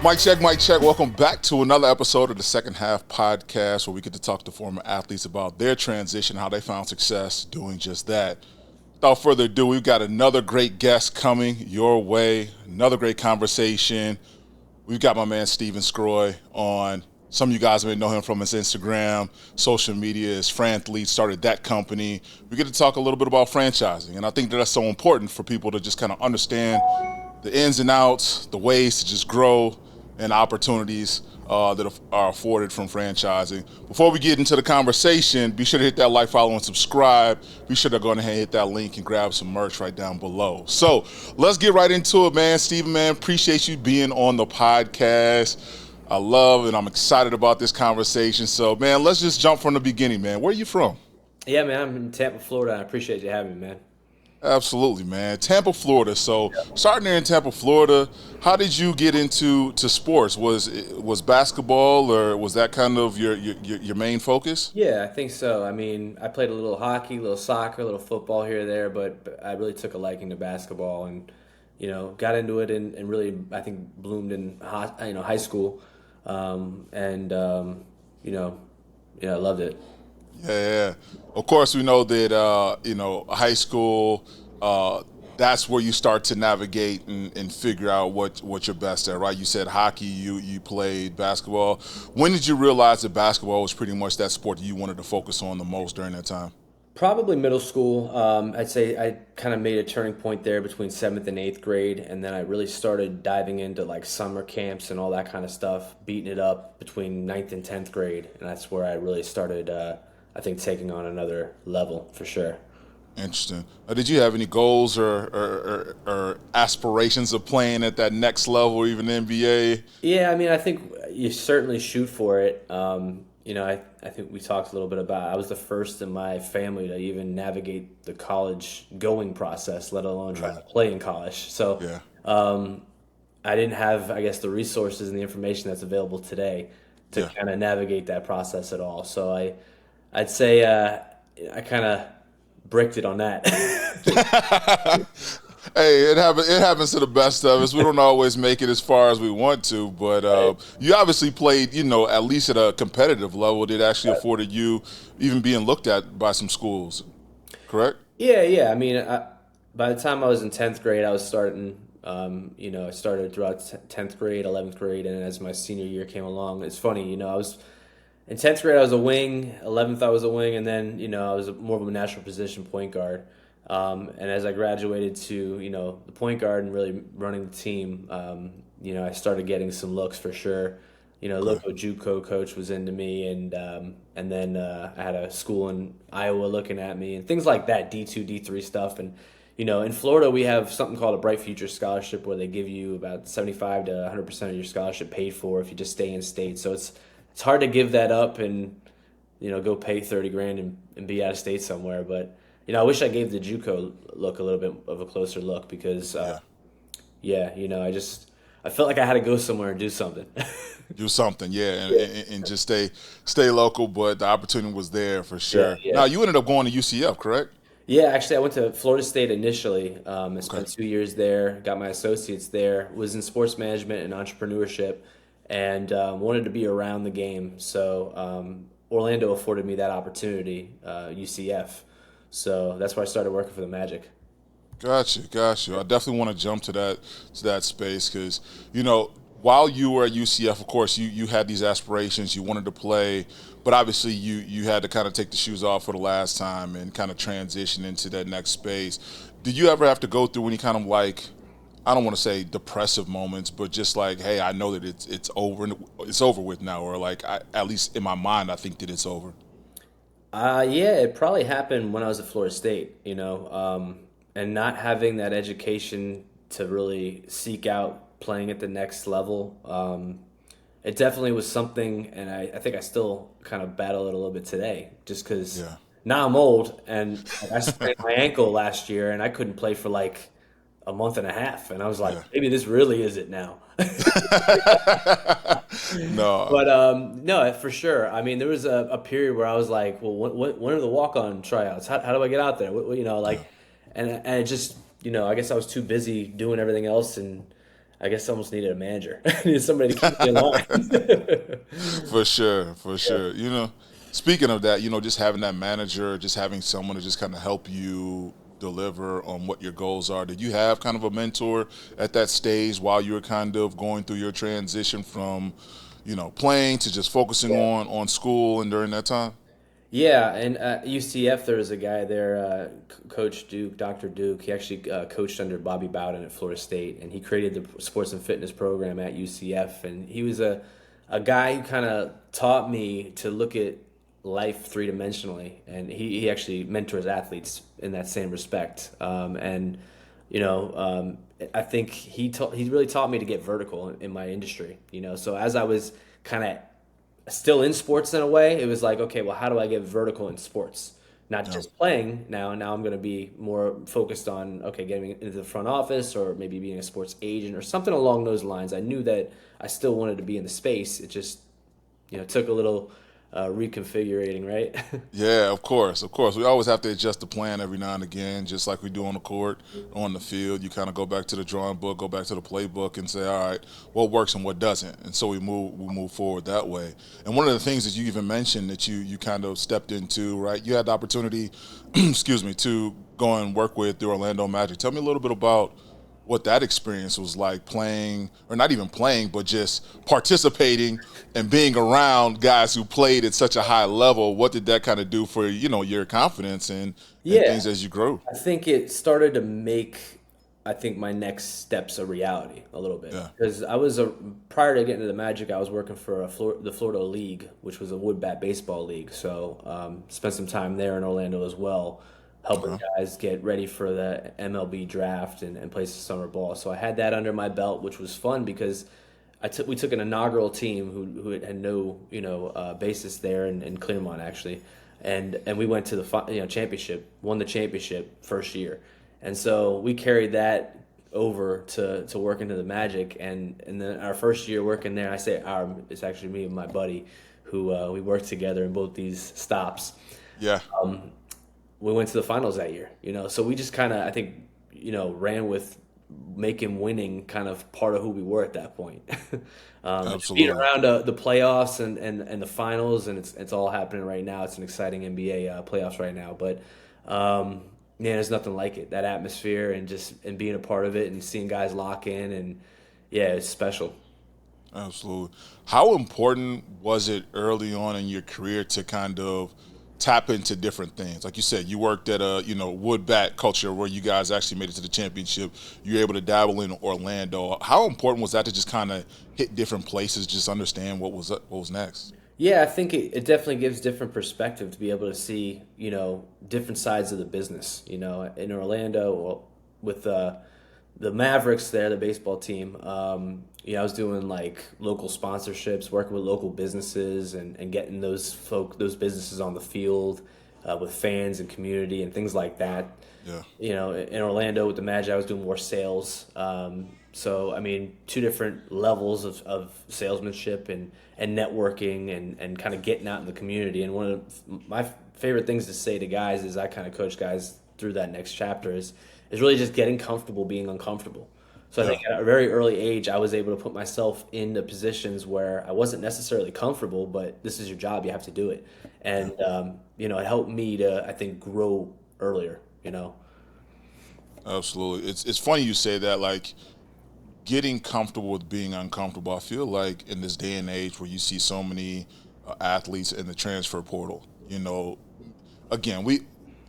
Mic check, mic check. Welcome back to another episode of the Second Half Podcast, where we get to talk to former athletes about their transition, how they found success doing just that. Without further ado, we've got another great guest coming your way, another great conversation. We've got my man Steven Sgroi on. Some of you guys may know him from his Instagram, social media. His Franthlete started that company. We get to talk a little bit about franchising, and I think that that's so important for people to just kind of understand the ins and outs, the ways to just grow, and opportunities that are afforded from franchising. Before we get into the conversation, be sure to hit that like, follow, and subscribe. Be sure to go ahead and hit that link and grab some merch right down below. So let's get right into it, man. Steven, man, appreciate you being on the podcast. I love and I'm excited about this conversation. So, man, let's just jump from the beginning, man. Where are you from? Yeah, man, I'm in Tampa, Florida. I appreciate you having me, man. Absolutely, man. Tampa, Florida. So, starting there in Tampa, Florida, how did you get into sports? Was basketball, or was that kind of your main focus? Yeah, I think so. I mean, I played a little hockey, a little soccer, a little football here or there, but I really took a liking to basketball and, got into it and really, I think, bloomed in high school. I loved it. Yeah. Of course, we know that, high school, that's where you start to navigate and figure out what you're best at, right? You said hockey, you played basketball. When did you realize that basketball was pretty much that sport that you wanted to focus on the most during that time? Probably middle school. I'd say I kind of made a turning point there between seventh and eighth grade, and then I really started diving into like summer camps and all that kind of stuff, beating it up between ninth and 10th grade, and that's where I really started, I think, taking on another level for sure. Interesting. Did you have any goals or aspirations of playing at that next level, or even the NBA? Yeah, I mean, I think you certainly shoot for it. I think we talked a little bit about I was the first in my family to even navigate the college going process, let alone try to play in college. So Yeah. I didn't have, I guess, the resources and the information that's available today to kind of navigate that process at all. So I'd say I kind of bricked it on that. Hey, it happens to the best of us. We don't always make it as far as we want to, but you obviously played, at least at a competitive level that actually afforded you even being looked at by some schools, correct? Yeah. I mean, by the time I was in 10th grade, I was starting, I started throughout 10th grade, 11th grade, and as my senior year came along, it's funny, I was in 10th grade, I was a wing, 11th, I was a wing, and then, I was more of a natural position point guard. And as I graduated to, the point guard and really running the team, I started getting some looks for sure. Local JUCO coach was into me, and then I had a school in Iowa looking at me and things like that, D2, D3 stuff. And, in Florida, we have something called a Bright Future Scholarship where they give you about 75 to 100% of your scholarship paid for if you just stay in state. So it's hard to give that up and, go pay 30 grand and be out of state somewhere. But, I wish I gave the JUCO look a little bit of a closer look because, I felt like I had to go somewhere and do something. Do something, and just stay local, but the opportunity was there for sure. Yeah. Now, you ended up going to UCF, correct? Yeah, actually, I went to Florida State initially. I spent 2 years there, got my associates there, was in sports management and entrepreneurship, and wanted to be around the game. So Orlando afforded me that opportunity, UCF. So that's where I started working for the Magic. Got you. I definitely want to jump to that space because, while you were at UCF, of course, you had these aspirations, you wanted to play, but obviously you had to kind of take the shoes off for the last time and kind of transition into that next space. Did you ever have to go through any kind of like, I don't want to say depressive moments, but just like, hey, I know that it's over with now, or like at least in my mind, I think that it's over. Yeah, it probably happened when I was at Florida State, and not having that education to really seek out playing at the next level. It definitely was something, and I think I still kind of battle it a little bit today, just because now I'm old, and I sprained my ankle last year, and I couldn't play for like a month and a half, and I was like, maybe this really is it now. No. But no, for sure. I mean, there was a period where I was like, well, when are the walk-on tryouts? How do I get out there? And it just, I guess I was too busy doing everything else, and I guess I almost needed a manager. I needed somebody to keep me in line. For sure, for sure. Speaking of that, just having that manager, just having someone to just kind of help you deliver on what your goals are. Did you have kind of a mentor at that stage while you were kind of going through your transition from, playing to just focusing Yeah. on school and during that time? Yeah, and at UCF there was a guy there, Coach Duke, Dr. Duke. He actually coached under Bobby Bowden at Florida State, and he created the sports and fitness program at UCF. And he was a guy who kind of taught me to look at life three dimensionally, and he actually mentors athletes in that same respect. And you know, I think he really taught me to get vertical in my industry. So as I was kind of still in sports in a way, it was like, okay, well, how do I get vertical in sports? Not Yeah. just playing now. Now I'm going to be more focused on, okay, getting into the front office or maybe being a sports agent or something along those lines. I knew that I still wanted to be in the space. It just, took a little reconfiguring, right? Yeah, of course, of course. We always have to adjust the plan every now and again, just like we do on the court, on the field. You kind of go back to the drawing book, go back to the playbook, and say, all right, what works and what doesn't, and so we move forward that way. And one of the things that you even mentioned that you kind of stepped into, right? You had the opportunity, excuse me, to go and work with the Orlando Magic. Tell me a little bit about what that experience was like playing, or not even playing, but just participating and being around guys who played at such a high level. What did that kind of do for your confidence and Yeah, things as you grew? I think it started to make, I think, my next steps a reality a little bit Yeah. because prior to getting to the Magic, I was working for the Florida League, which was a wood bat baseball league. So spent some time there in Orlando as well, helping Okay. guys get ready for the MLB draft and play some summer ball. So I had that under my belt, which was fun because we took an inaugural team who had no basis there in Claremont actually, and we went to the championship, won the championship first year, and so we carried that over to work into the Magic, and then our first year working there, I say our, it's actually me and my buddy who we worked together in both these stops. Yeah. We went to the finals that year, so we just kind of, I think, ran with making winning kind of part of who we were at that point. Just being Absolutely. around the playoffs and the finals, and it's all happening right now. It's an exciting NBA playoffs right now, but man, there's nothing like it. That atmosphere and being a part of it and seeing guys lock in, and yeah, it's special. Absolutely. How important was it early on in your career to kind of tap into different things? Like you said, you worked at a wood bat culture where you guys actually made it to the championship. You were able to dabble in Orlando. How important was that to just kind of hit different places, just understand what was next? Yeah, I think it definitely gives different perspective to be able to see, different sides of the business. In Orlando with the Mavericks there, the baseball team. I was doing like local sponsorships, working with local businesses, and getting those businesses on the field with fans and community and things like that. Yeah. In Orlando with the Magic, I was doing more sales. So I mean, two different levels of salesmanship and networking and kind of getting out in the community. And one of my favorite things to say to guys is I kind of coach guys through that next chapter is really just getting comfortable being uncomfortable. So I Yeah. think at a very early age, I was able to put myself into positions where I wasn't necessarily comfortable, but this is your job, you have to do it. And it helped me to, I think, grow earlier. Absolutely. It's funny you say that, like getting comfortable with being uncomfortable. I feel like in this day and age where you see so many athletes in the transfer portal, again,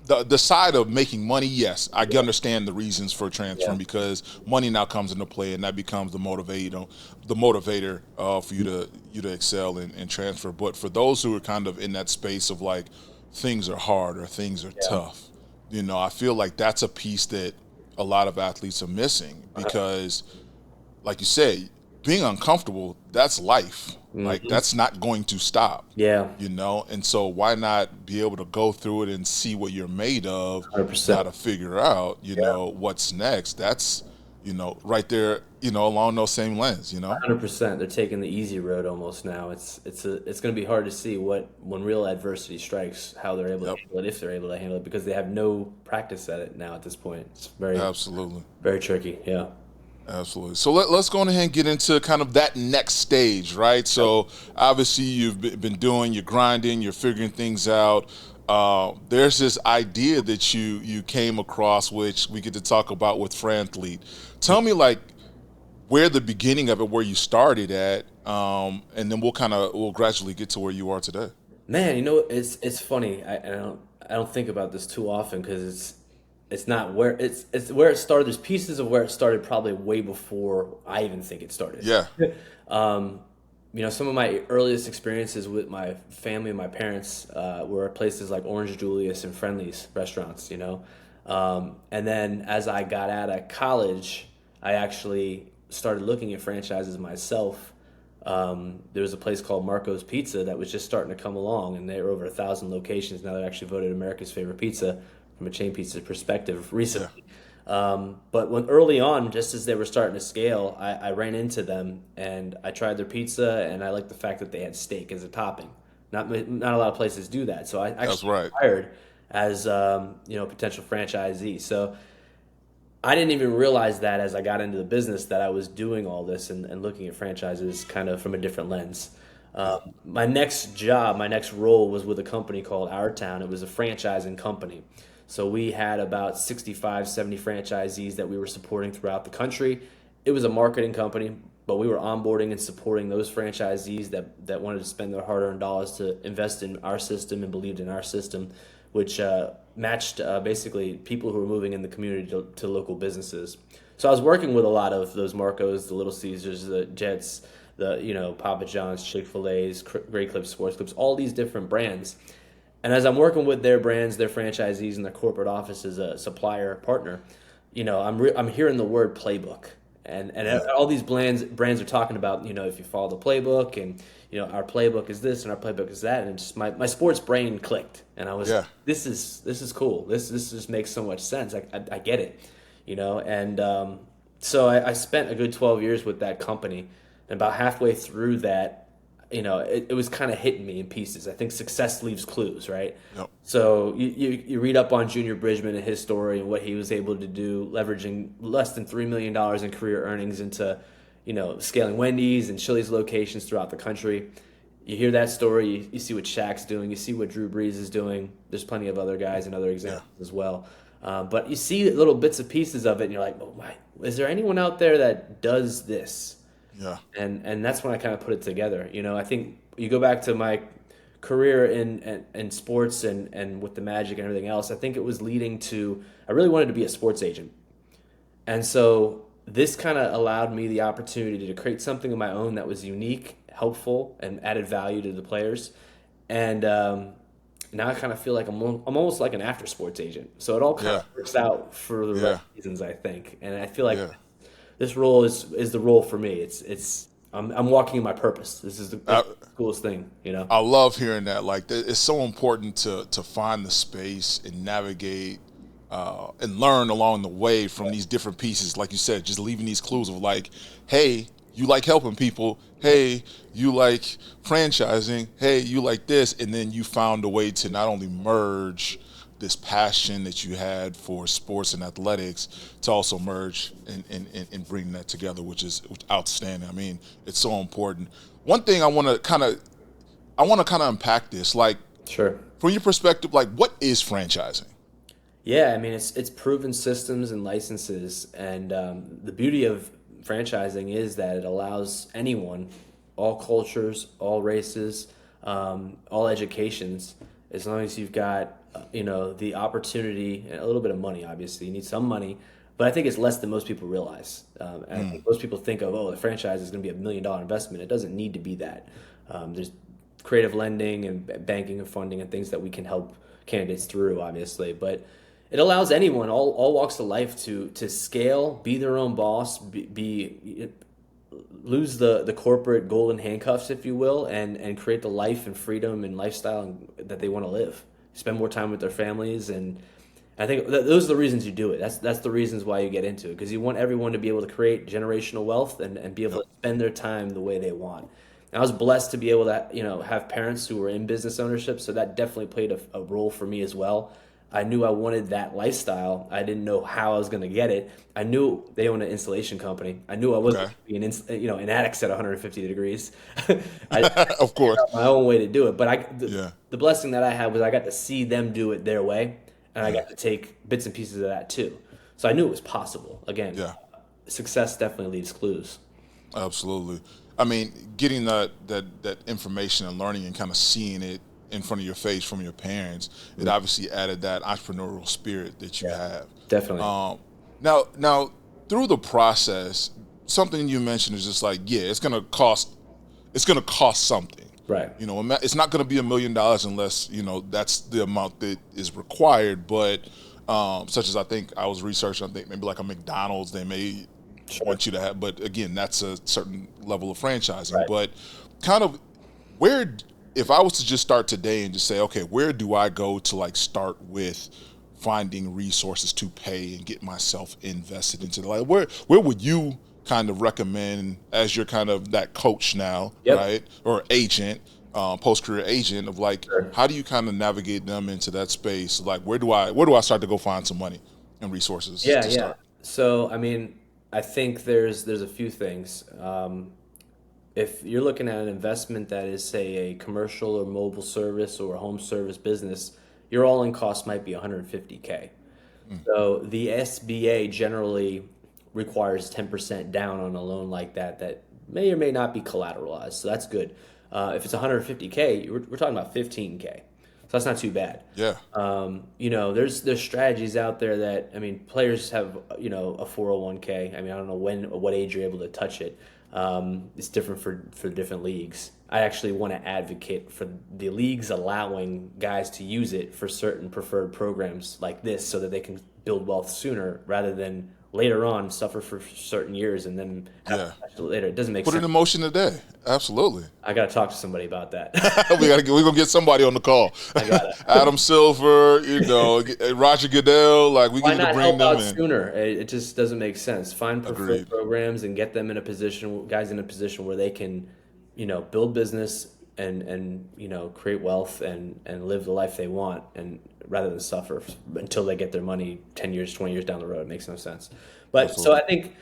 the side of making money, yes, I understand the reasons for Yeah. transferring because money now comes into play and that becomes the motivator for you to excel and transfer. But for those who are kind of in that space of like things are hard or things are Yeah. tough, I feel like that's a piece that a lot of athletes are missing because like you say, being uncomfortable, that's life. Like Hmm. that's not going to stop, Yeah. And so why not be able to go through it and see what you're made of, 100%. how to figure out, Yeah. what's next. That's, right there, along those same lens. 100%. They're taking the easy road almost now. It's going to be hard to see when real adversity strikes, how they're able to Yep, handle it, if they're able to handle it, because they have no practice at it now at this point. It's very, absolutely. very tricky. Yeah. Absolutely. So let's go ahead and get into kind of that next stage, right? So obviously you've been doing, you're grinding, you're figuring things out. There's this idea that you came across, which we get to talk about with Franthlete. Tell me like where the beginning of it, where you started at, and then we'll gradually get to where you are today. Man, it's funny. I don't think about this too often because it's not where it's where it started. There's pieces of where it started probably way before I even think it started. Yeah, Um, some of my earliest experiences with my family and my parents were at places like Orange Julius and Friendly's restaurants. And then as I got out of college, I actually started looking at franchises myself. There was a place called Marco's Pizza that was just starting to come along, and they were over 1,000 locations. Now they're actually voted America's favorite pizza from a chain pizza perspective yeah, recently. But when early on, just as they were starting to scale, I ran into them and I tried their pizza, and I liked the fact that they had steak as a topping. Not a lot of places do that, so I that's actually right. hired as a potential franchisee. So I didn't even realize that as I got into the business that I was doing all this and looking at franchises kind of from a different lens. Yeah, My next job, my next role was with a company called Our Town. It was a franchising company. So we had about 65, 70 franchisees that we were supporting throughout the country. It was a marketing company, but we were onboarding and supporting those franchisees that wanted to spend their hard earned dollars to invest in our system and believed in our system, which matched basically people who were moving in the community to local businesses. So I was working with a lot of those Marcos, the Little Caesars, the Jets, the Papa John's, Chick-fil-A's, Great Clips, Sports Clips, all these different brands. And as I'm working with their brands, their franchisees, and their corporate office as a supplier partner, I'm hearing the word playbook, and yeah, all these brands are talking about if you follow the playbook, and our playbook is this and our playbook is that, and just my sports brain clicked, and I was yeah. this is cool. This just makes so much sense. I get it, and so I spent a good 12 years with that company, and about halfway through that, it was kind of hitting me in pieces. I think success leaves clues, right? Yep. So you read up on Junior Bridgman and his story and what he was able to do, leveraging less than $3 million in career earnings into, scaling Wendy's and Chili's locations throughout the country. You hear that story, you see what Shaq's doing, you see what Drew Brees is doing. There's plenty of other guys and other Yeah, examples as well. But you see little bits and pieces of it, and you're like, oh my, is there anyone out there that does this? yeah, And that's when I kind of put it together. I think you go back to my career in sports and with the Magic and everything else. I think it was leading to I really wanted to be a sports agent, and so this kind of allowed me the opportunity to create something of my own that was unique, helpful, and added value to the players. And now I kind of feel like I'm almost like an after sports agent. So it all kind yeah, of works out for the right yeah, reasons, I think. And I feel like yeah. this role is the role for me. I'm walking in my purpose. That's I, the coolest thing. I love hearing that. Like, it's so important to find the space and navigate and learn along the way from these different pieces. Like you said, just leaving these clues of like, hey, you like helping people. Hey, you like franchising. Hey, you like this, and then you found a way to not only merge this passion that you had for sports and athletics to also merge and bring that together, which is outstanding. I mean, it's so important. One thing I want to kind of unpack this, like Sure. from your perspective, like what is franchising? Yeah, I mean it's proven systems and licenses, and the beauty of franchising is that it allows anyone, all cultures, all races, all educations, as long as you've got the opportunity and a little bit of money. Obviously, you need some money, but I think it's less than most people realize. And I think most people think of the franchise is going to be $1 million investment. It doesn't need to be that. There's creative lending and banking and funding and things that we can help candidates through, obviously, but it allows anyone, all walks of life, to scale, be their own boss, lose the corporate golden handcuffs, if you will, and create the life and freedom and lifestyle that they want to live. Spend more time with their families, and I think those are the reasons you do it. That's the reasons why you get into it, because you want everyone to be able to create generational wealth and be able Yep. to spend their time the way they want. And I was blessed to be able to have parents who were in business ownership, so that definitely played a role for me as well. I knew I wanted that lifestyle. I didn't know how I was going to get it. I knew they own an installation company. I knew I wasn't Okay. going to be an addict at 150 degrees. I Of figured course. out my own way to do it. But Yeah. the blessing that I had was I got to see them do it their way, and I Yeah. got to take bits and pieces of that too. So I knew it was possible. Again, Yeah. success definitely leaves clues. Absolutely. I mean, getting that information and learning and kind of seeing it in front of your face from your parents, it obviously added that entrepreneurial spirit that you Yeah, have. definitely. Now, through the process, something you mentioned is just like, yeah, it's gonna cost. It's gonna cost something. Right. It's not going to be $1 million unless that's the amount that is required. But such as I think I was researching, I think maybe like a McDonald's, they may Sure. want you to have. But again, that's a certain level of franchising. Right. But kind of where, if I was to just start today and just say, okay, where do I go to like start with finding resources to pay and get myself invested into like where would you kind of recommend as you're kind of that coach now, Yep. right, or agent, post-career agent of like Sure. how do you kind of navigate them into that space, like where do I start to go find some money and resources Yeah, to yeah. start? So, I mean, I think there's a few things. If you're looking at an investment that is, say, a commercial or mobile service or a home service business, your all-in cost might be 150K. So the SBA generally requires 10% down on a loan like that may or may not be collateralized. So that's good. If it's 150K, we're talking about 15K. So that's not too bad. Yeah. There's strategies out there that, I mean, players have, a 401k. I mean, I don't know what age you're able to touch it. It's different for different leagues. I actually want to advocate for the leagues allowing guys to use it for certain preferred programs like this so that they can build wealth sooner rather than later on suffer for certain years and then have to Yeah. touch it later. It doesn't make Put it sense. in motion today. Absolutely. I got to talk to somebody about that. We're gonna get somebody on the call. I got it. Adam Silver, Roger Goodell, like we Why need to not bring help them out in. sooner? It just doesn't make sense. Find preferred Agreed. programs and get them in a position, guys in a position where they can, build business and create wealth and live the life they want, and rather than suffer until they get their money 10 years, 20 years down the road. It makes no sense. But so Absolutely. I think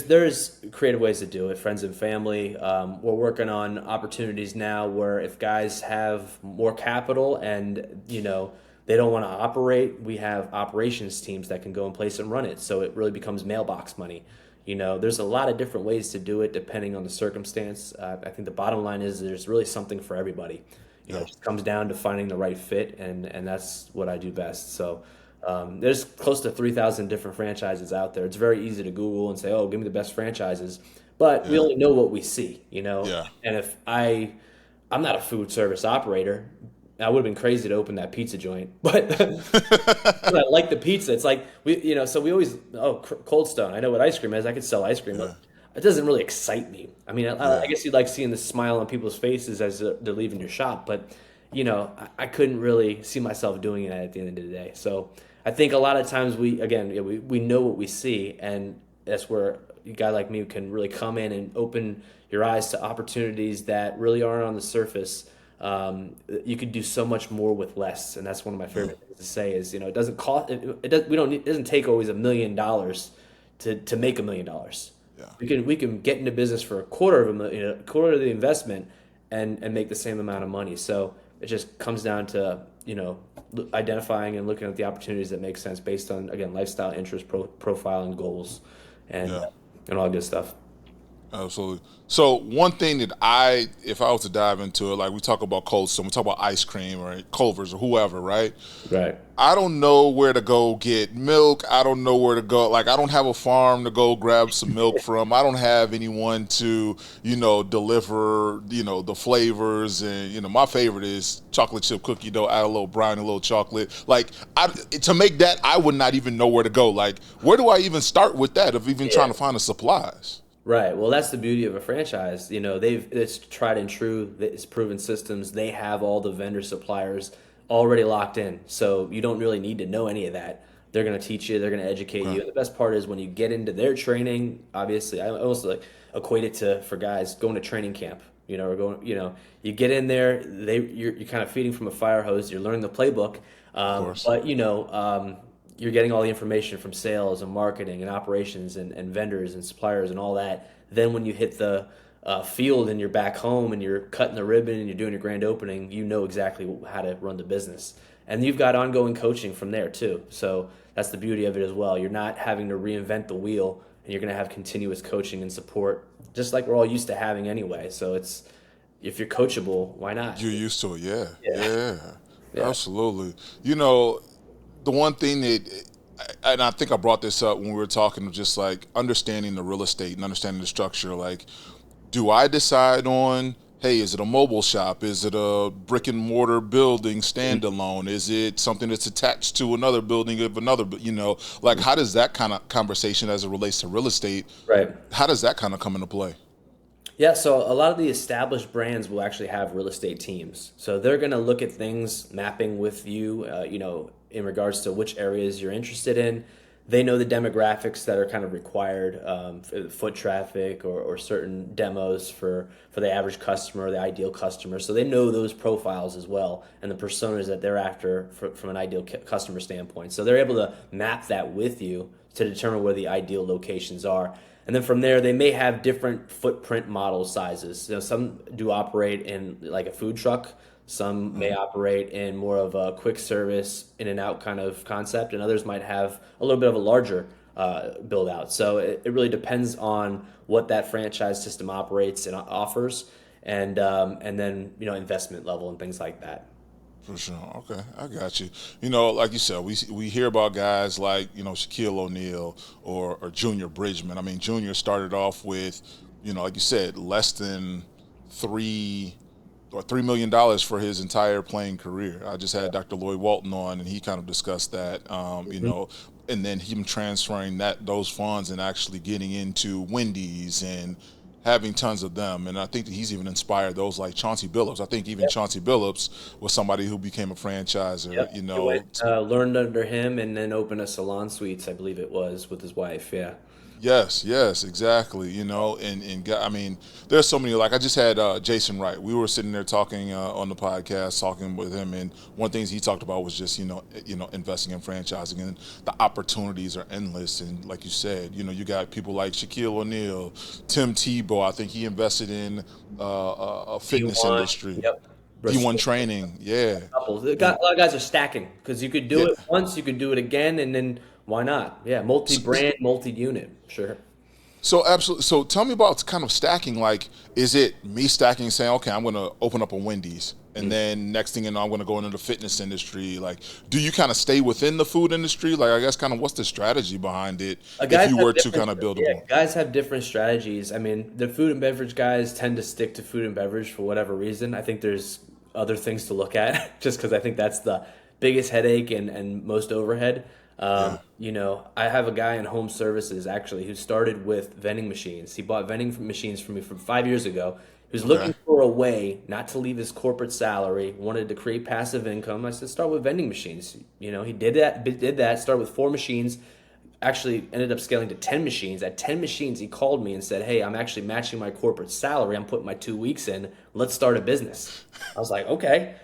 there's creative ways to do it. Friends and family. We're working on opportunities now where if guys have more capital and they don't want to operate, we have operations teams that can go in place and run it. So it really becomes mailbox money. There's a lot of different ways to do it depending on the circumstance. I think the bottom line is there's really something for everybody. Yeah. It just comes down to finding the right fit, and that's what I do best. So there's close to 3,000 different franchises out there. It's very easy to Google and say, "Oh, give me the best franchises," but we Yeah. only know what we see, Yeah. And if I'm not a food service operator. I would have been crazy to open that pizza joint, but, but I like the pizza. It's like so we always Cold Stone. I know what ice cream is. I could sell ice cream, Yeah. but it doesn't really excite me. I mean, Yeah. I guess you like seeing the smile on people's faces as they're leaving your shop, but I couldn't really see myself doing it at the end of the day. So I think a lot of times we know what we see, and that's where a guy like me can really come in and open your eyes to opportunities that really aren't on the surface. You could do so much more with less, and that's one of my favorite things to say. Is it doesn't cost it doesn't take always $1 million to make $1 million. Yeah. We can get into business for a quarter of a million, a quarter of the investment, and make the same amount of money. So it just comes down to identifying and looking at the opportunities that make sense based on, again, lifestyle, interest, profile, and goals, and Yeah. and all good stuff. Absolutely. So one thing that if I was to dive into it, like we talk about Cold Stone, we talk about ice cream or Culver's or whoever, right? Right. I don't know where to go get milk. I don't know where to go. Like, I don't have a farm to go grab some milk from. I don't have anyone to, deliver, the flavors. And, my favorite is chocolate chip cookie dough, add a little brownie, a little chocolate. Like, to make that, I would not even know where to go. Like, where do I even start with that of even trying to find the supplies? Right. Well, that's the beauty of a franchise. It's tried and true. It's proven systems. They have all the vendor suppliers already locked in, so you don't really need to know any of that. They're going to teach you. They're going to educate you. And the best part is when you get into their training. Obviously, I almost like equate it to, for guys, going to training camp. or going, you get in there, you're kind of feeding from a fire hose. You're learning the playbook, Of course. but you're getting all the information from sales and marketing and operations and vendors and suppliers and all that. Then when you hit the field and you're back home and you're cutting the ribbon and you're doing your grand opening, you know exactly how to run the business. And you've got ongoing coaching from there too. So that's the beauty of it as well. You're not having to reinvent the wheel, and you're going to have continuous coaching and support, just like we're all used to having anyway. So if you're coachable, why not? You're used to it, yeah, Yeah. yeah, Yeah. absolutely. The one thing that, and I think I brought this up when we were talking, just like understanding the real estate and understanding the structure. Like, do I decide on, hey, is it a mobile shop? Is it a brick and mortar building standalone? Is it something that's attached to another building of another, like how does that kind of conversation as it relates to real estate, Right. how does that kind of come into play? Yeah, so a lot of the established brands will actually have real estate teams. So they're going to look at things mapping with you, in regards to which areas you're interested in. They know the demographics that are kind of required, foot traffic or certain demos for the average customer, the ideal customer. So they know those profiles as well and the personas that they're after from an ideal customer standpoint. So they're able to map that with you to determine where the ideal locations are. And then from there, they may have different footprint model sizes. Some do operate in like a food truck. Some may operate in more of a quick service, in and out kind of concept, and others might have a little bit of a larger build out. So it really depends on what that franchise system operates and offers, and then investment level and things like that. For sure. Okay, I got you. Like you said, we hear about guys like Shaquille O'Neal or Junior Bridgman. I mean, Junior started off with, like you said, less than $3 million for his entire playing career. I just had Dr. Lloyd Walton on, and he kind of discussed that. And then him transferring those funds and actually getting into Wendy's and having tons of them. And I think that he's even inspired those like Chauncey Billups. I think even Yep. Chauncey Billups was somebody who became a franchisor, Yep. He went, learned under him, and then opened a salon suites, I believe it was, with his wife. Yeah. Yes, exactly. I mean, there's so many. Like I just had Jason Wright. We were sitting there talking on the podcast, talking with him, and one of the things he talked about was just investing in franchising, and the opportunities are endless. And like you said, you got people like Shaquille O'Neal, Tim Tebow. I think he invested in a fitness D1. industry, Yep. D1 training. Yeah, Couples. A and lot of guys are stacking because you could do yeah. it once, you could do it again, and then why not? Yeah, multi-brand, multi-unit. Sure. So absolutely. So tell me about kind of stacking. Like, is it me stacking and saying, okay, I'm going to open up a Wendy's, and then next thing you know, I'm going to go into the fitness industry? Like, do you kind of stay within the food industry? Like, I guess kind of what's the strategy behind it if Guys you have were to different, kind of build a yeah, boom? guys have different strategies. I mean, the food and beverage guys tend to stick to food and beverage for whatever reason. I think there's other things to look at just because I think that's the biggest headache and most overhead. Yeah. I have a guy in home services actually who started with vending machines. He bought vending machines from me from 5 years ago. He was Okay. looking for a way not to leave his corporate salary, wanted to create passive income. I said, start with vending machines. He did that, started with 4 machines, actually ended up scaling to 10 machines. At 10 machines, he called me and said, hey, I'm actually matching my corporate salary. I'm putting my 2 weeks in. Let's start a business. I was like, okay.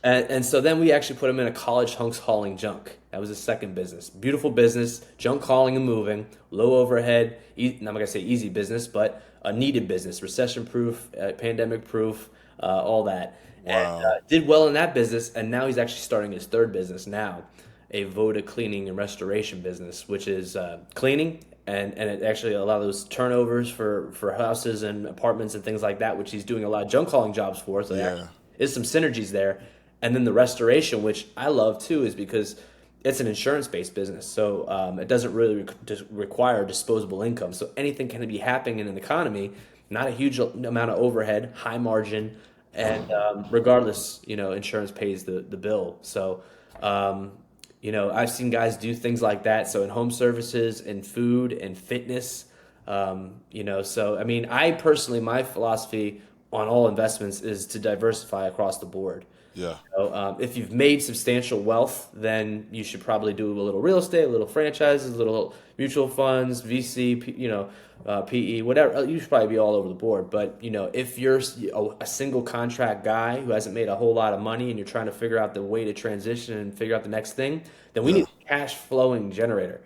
And so then we actually put him in a college hunks hauling junk. That was his second business. Beautiful business, junk hauling and moving, low overhead, I'm not going to say easy business, but a needed business, recession proof, pandemic proof, all that. And Wow. did well in that business. And now he's actually starting his third business now, a Voda cleaning and restoration business, which is cleaning. And it actually a lot of those turnovers for houses and apartments and things like that, which he's doing a lot of junk hauling jobs for. So there Yeah. is some synergies there. And then the restoration, which I love too, is because it's an insurance-based business. So it doesn't really require disposable income. So anything can be happening in an economy, not a huge amount of overhead, high margin, and regardless, insurance pays the bill. So, I've seen guys do things like that. So in home services and food and fitness, so I mean, I personally, my philosophy on all investments is to diversify across the board. Yeah. So, if you've made substantial wealth, then you should probably do a little real estate, a little franchises, a little mutual funds, VC, PE, whatever. You should probably be all over the board. But if you're a single contract guy who hasn't made a whole lot of money and you're trying to figure out the way to transition and figure out the next thing, then we Yeah. need a cash flowing generator.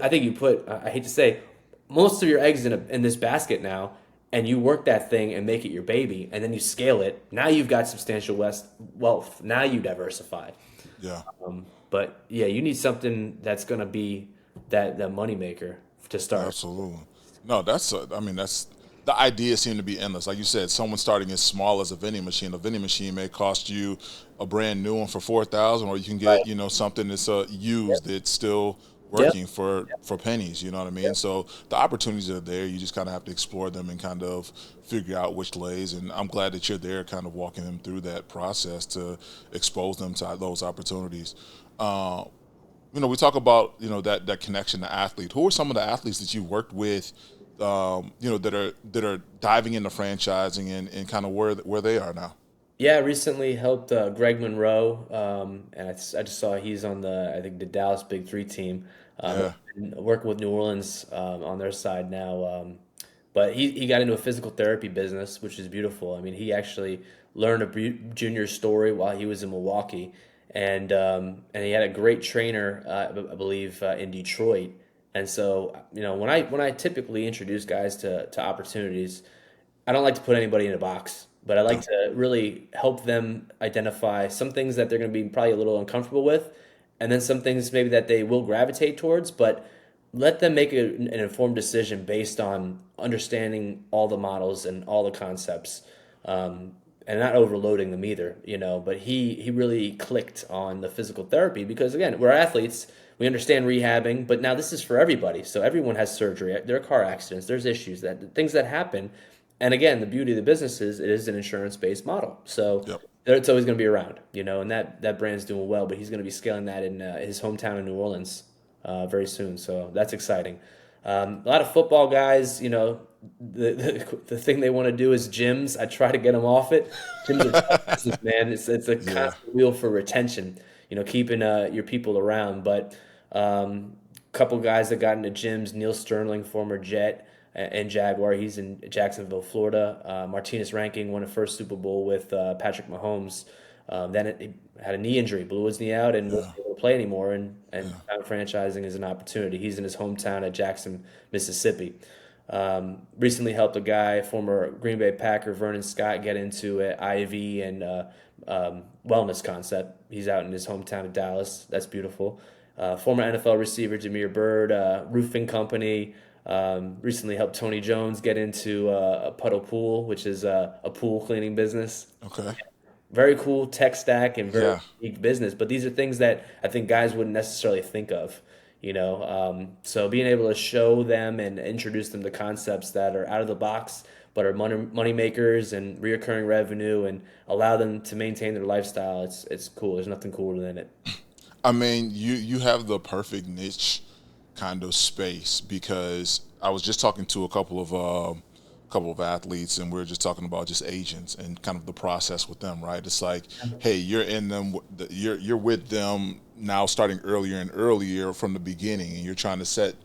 I think you put, I hate to say, most of your eggs in this basket now, and you work that thing and make it your baby, and then you scale it. Now you've got substantial wealth. Now you diversify. Yeah. But yeah, you need something that's going to be that moneymaker to start. Absolutely. No, I mean, that's the ideas seem to be endless. Like you said, someone starting as small as a vending machine. A vending machine may cost you a brand new one for 4,000, or you can get Right. something that's used Yep. that's still Yep. working for pennies. You know what I mean? So the opportunities are there. You just kind of have to explore them and kind of figure out which lays. And I'm glad that you're there, kind of walking them through that process to expose them to those opportunities. Uh, we talk about that connection to athlete. Who are some of the athletes that you worked with, that are diving into franchising and kind of where they are now? Yeah, I recently helped Greg Monroe, and I just saw he's on I think the Dallas Big Three team. Yeah, And working with New Orleans on their side now. But he got into a physical therapy business, which is beautiful. I mean, he actually learned junior story while he was in Milwaukee, and he had a great trainer, I believe, in Detroit. And so, when I typically introduce guys to opportunities, I don't like to put anybody in a box, but I like yeah, to really help them identify some things that they're going to be probably a little uncomfortable with, and then some things maybe that they will gravitate towards, but let them make an informed decision based on understanding all the models and all the concepts, and not overloading them either. But he really clicked on the physical therapy because again, we're athletes. We understand rehabbing, but now this is for everybody. So everyone has surgery. There are car accidents. There's issues that things that happen. And again, the beauty of the business is it is an insurance based model. So yep. it's always going to be around, and that brand's doing well. But he's going to be scaling that in his hometown in New Orleans very soon. So that's exciting. A lot of football guys, the thing they want to do is gyms. I try to get them off it. Gyms are tough business, man. It's a Yeah, constant wheel for retention. Keeping your people around. But couple guys that got into gyms: Neil Sterling, former Jet and Jaguar. He's in Jacksonville, Florida. Martinez Ranking won a first Super Bowl with Patrick Mahomes. Then he had a knee injury, blew his knee out, and yeah, wasn't able to play anymore. And yeah, franchising is an opportunity. He's in his hometown at Jackson, Mississippi. Recently helped a guy, former Green Bay Packer, Vernon Scott, get into an IV and wellness concept. He's out in his hometown of Dallas. That's beautiful. Former NFL receiver Jameer Bird, roofing company. Recently helped Tony Jones get into a puddle pool, which is a pool cleaning business. okay, Very cool tech stack and very yeah. unique business. But these are things that I think guys wouldn't necessarily think of. So being able to show them and introduce them to concepts that are out of the box but are money makers and reoccurring revenue and allow them to maintain their lifestyle. It's cool. There's nothing cooler than it. I mean, you have the perfect niche kind of space because I was just talking to a couple of athletes and we are just talking about just agents and kind of the process with them, right? It's like, hey, you're in them, you're with them now, starting earlier and earlier from the beginning, and you're trying to set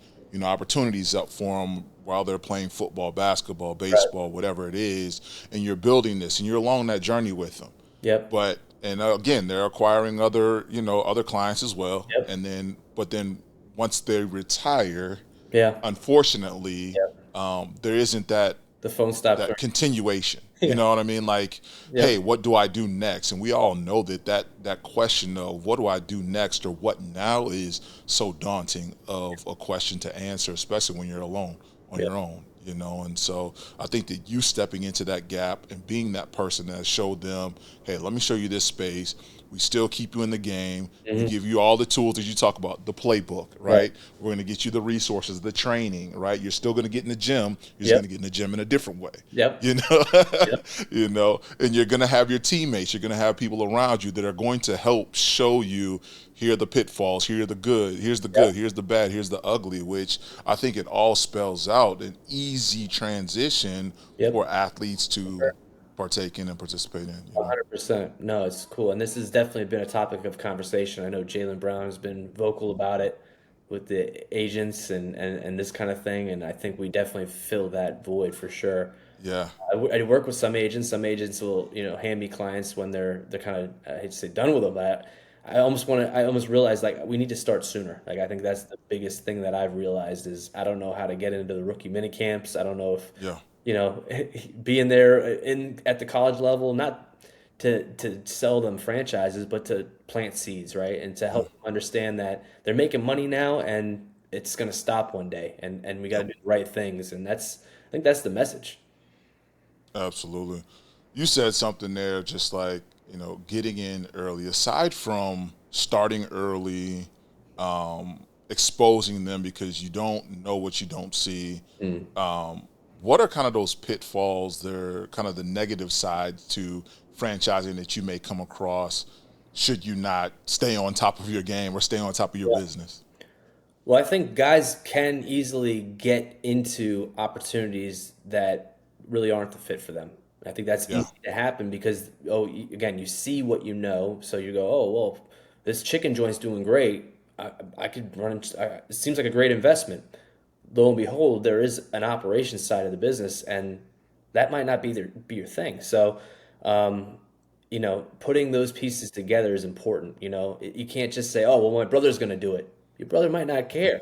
opportunities up for them while they're playing football, basketball, Right. baseball, whatever it is, and you're building this and you're along that journey with them. Yep. But and again, they're acquiring other clients as well, Yep. and then once they retire, Yeah. unfortunately, Yep. there isn't that The phone stops that ringing. continuation. You Yeah. know what I mean? Like, hey, Yep. what do I do next? And we all know that question of what do I do next or what now is so daunting of a question to answer, especially when you're alone on Yep. your own. And so I think that you stepping into that gap and being that person that showed them, hey, let me show you this space. We still keep you in the game. We Hmm. give you all the tools that you talk about, the playbook, Right. right? We're going to get you the resources, the training, right? You're still going to get in the gym. You're just going Yep. to get in the gym in a different way, Yep. you know, Yep. and you're going to have your teammates. You're going to have people around you that are going to help show you, here are the pitfalls, here are the good, here's the good, Yep. here's the bad, here's the ugly, which I think it all spells out an easy transition Yep. for athletes to Sure. partake in and participate in. 100%. No, it's cool. And this has definitely been a topic of conversation. I know Jalen Brown has been vocal about it with the agents and this kind of thing. And I think we definitely fill that void for sure. Yeah, I work with some agents. Some agents will, hand me clients when they're kind of, I hate to say done with them, but I almost realize like we need to start sooner. Like I think that's the biggest thing that I've realized is I don't know how to get into the rookie mini camps. I don't know if, yeah, being there in at the college level, not to sell them franchises, but to plant seeds, right? And to yeah. help them understand that they're making money now and it's going to stop one day and we got to Yep, do the right things. And I think that's the message. absolutely. You said something there, just like getting in early. Aside from starting early, exposing them because you don't know what you don't see. Mm. What are kind of those pitfalls? They're kind of the negative sides to franchising that you may come across should you not stay on top of your game or stay on top of your business. Well, I think guys can easily get into opportunities that really aren't the fit for them. I think that's Yeah, easy to happen because, again, you see what you know, so you go, oh, well, this chicken joint's doing great. I could run. It seems like a great investment. Lo and behold, there is an operations side of the business, and that might not be your thing. So, um, putting those pieces together is important. You can't just say, "Oh, well, my brother's going to do it." Your brother might not care.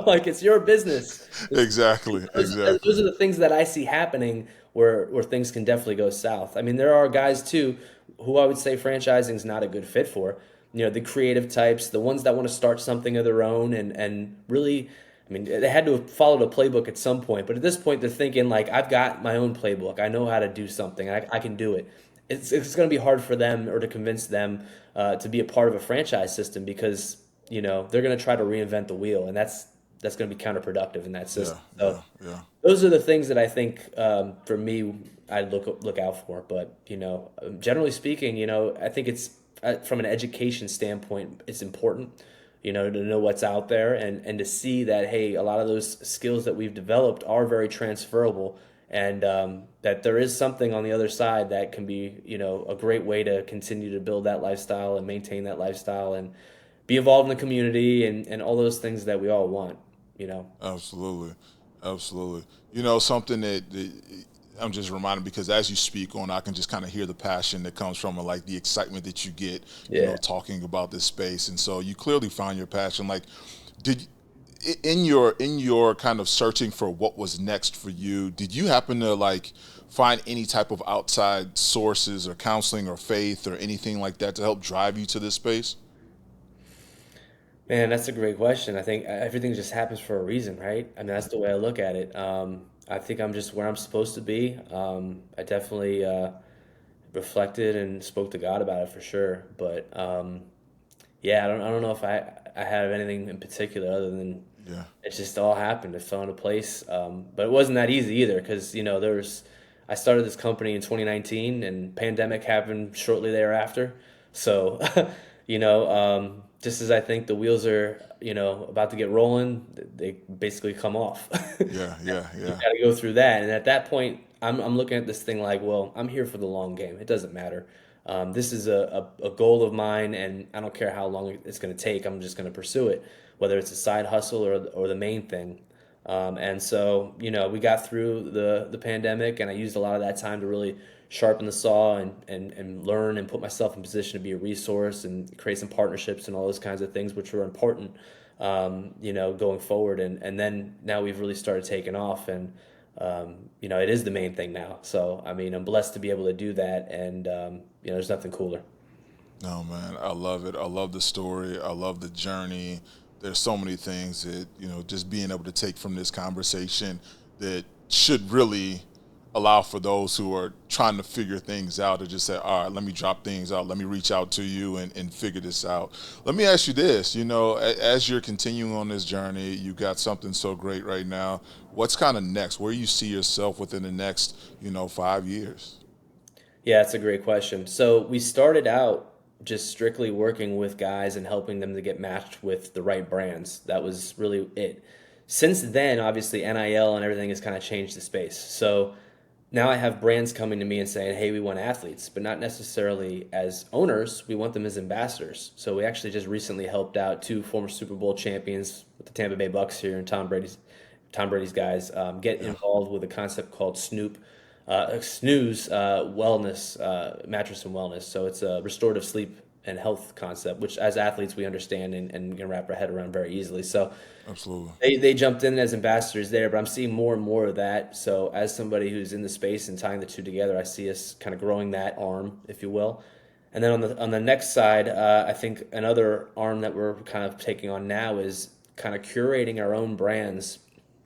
Like it's your business. exactly, Those exactly. are the things that I see happening where things can definitely go south. I mean, there are guys too who I would say franchising is not a good fit for. The creative types, the ones that want to start something of their own and really, I mean, they had to have followed a playbook at some point, but at this point they're thinking like, I've got my own playbook. I know how to do something. I can do it. It's going to be hard for them or to convince them to be a part of a franchise system because they're going to try to reinvent the wheel, and that's going to be counterproductive in that Yeah, system. So yeah, yeah, those are the things that I think for me I look out for. But generally speaking, I think it's from an education standpoint, it's important, to know what's out there and to see that hey, a lot of those skills that we've developed are very transferable, and that there is something on the other side that can be a great way to continue to build that lifestyle and maintain that lifestyle and be involved in the community and all those things that we all want. You know. absolutely, absolutely. Something that I'm just reminded because as you speak on, I can just kind of hear the passion that comes from it, like the excitement that you get, Yeah. talking about this space. And so you clearly found your passion. Like, did in your kind of searching for what was next for you, did you happen to like find any type of outside sources or counseling or faith or anything like that to help drive you to this space? Man, that's a great question. I think everything just happens for a reason, right? I mean, that's the way I look at it. I think I'm just where I'm supposed to be. I definitely reflected and spoke to God about it for sure. But yeah, I don't know if I have anything in particular other than Yeah, it just all happened. It fell into place. But it wasn't that easy either because I started this company in 2019 and pandemic happened shortly thereafter. So just as I think the wheels are about to get rolling, they basically come off. yeah, yeah, You yeah, got to go through that, and at that point, I'm looking at this thing like, well, I'm here for the long game. It doesn't matter. This is a goal of mine, and I don't care how long it's going to take. I'm just going to pursue it, whether it's a side hustle or the main thing. And so, we got through the pandemic, and I used a lot of that time to really sharpen the saw and learn and put myself in position to be a resource and create some partnerships and all those kinds of things, which were important, going forward. And then now we've really started taking off, and it is the main thing now. So, I mean, I'm blessed to be able to do that, and there's nothing cooler. no, man, I love it. I love the story. I love the journey. There's so many things that, just being able to take from this conversation that should really allow for those who are trying to figure things out to just say, all right, let me drop things out. Let me reach out to you and figure this out. Let me ask you this, as you're continuing on this journey, you've got something so great right now. What's kind of next? Where you see yourself within the next, 5 years? Yeah, that's a great question. So we started out just strictly working with guys and helping them to get matched with the right brands. That was really it. Since then, obviously, NIL and everything has kind of changed the space. So now I have brands coming to me and saying, "Hey, we want athletes," but not necessarily as owners. We want them as ambassadors. So we actually just recently helped out two former Super Bowl champions with the Tampa Bay Bucks here and Tom Brady's guys get Yeah. involved with a concept called Snooze Wellness Mattress and Wellness. So it's a restorative sleep and health concept, which as athletes we understand and can wrap our head around very easily. So Absolutely. they jumped in as ambassadors there, but I'm seeing more and more of that. So as somebody who's in the space and tying the two together, I see us kind of growing that arm, if you will. And then on the next side, I think another arm that we're kind of taking on now is kind of curating our own brands,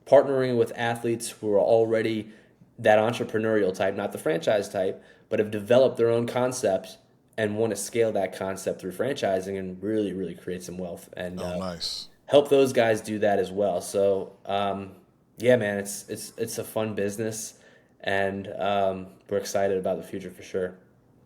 partnering with athletes who are already that entrepreneurial type, not the franchise type, but have developed their own concept and want to scale that concept through franchising and really, really create some wealth. And Oh, nice. help those guys do that as well. So yeah, man, it's a fun business, and we're excited about the future for sure.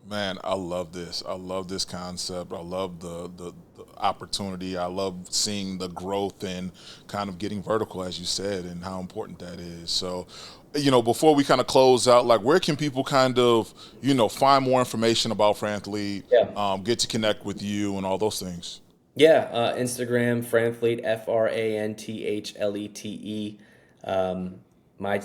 Man, I love this. I love this concept. I love the opportunity. I love seeing the growth and kind of getting vertical, as you said, and how important that is. So, before we kind of close out, like, where can people kind of, find more information about Franthlete, Yeah, get to connect with you and all those things? yeah. Instagram Franthlete Franthlete.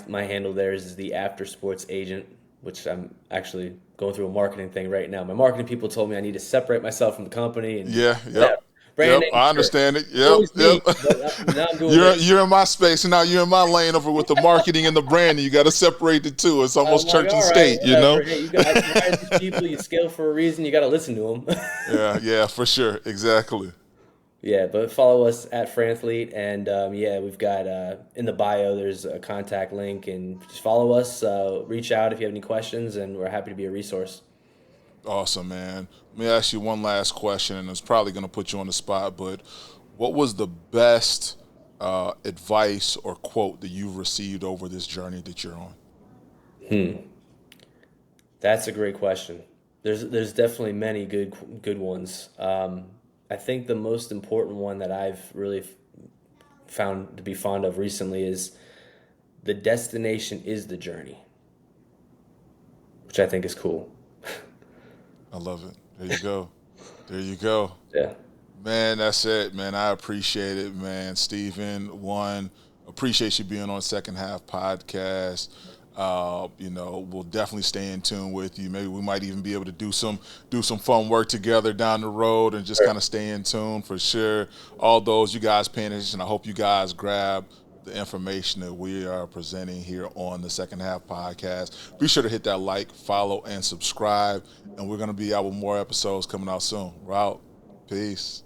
My handle there is the After Sports Agent, which I'm actually going through a marketing thing right now. My marketing people told me I need to separate myself from the company and Yeah, yeah, yep. Yep, branding. I Sure, understand it. it's Yep, always yep. me, but now I'm doing You're it. you're in my space, and now you're in my lane over with the marketing and the branding. You got to separate the two. It's I'm almost like, church and all right, state, you know? whatever. Hey, I hired these people. You scale for a reason. You got to listen to them. Yeah, yeah, for sure. Exactly. Yeah, but follow us at Franthlete, and yeah, we've got in the bio. There's a contact link, and just follow us. Reach out if you have any questions, and we're happy to be a resource. Awesome, man. Let me ask you one last question, and it's probably going to put you on the spot, but what was the best advice or quote that you've received over this journey that you're on? That's a great question. There's definitely many good ones. I think the most important one that I've really found to be fond of recently is the destination is the journey, which I think is cool. I love it. There you go. There you go. Yeah. Man, that's it, man. I appreciate it, man. Steven, appreciate you being on Second Half Podcast. We'll definitely stay in tune with you. Maybe we might even be able to do some fun work together down the road and just kind of stay in tune for sure. All those you guys paying attention, I hope you guys grab the information that we are presenting here on the Second Half Podcast. Be sure to hit that like, follow, and subscribe. And we're going to be out with more episodes coming out soon. We're out. Peace.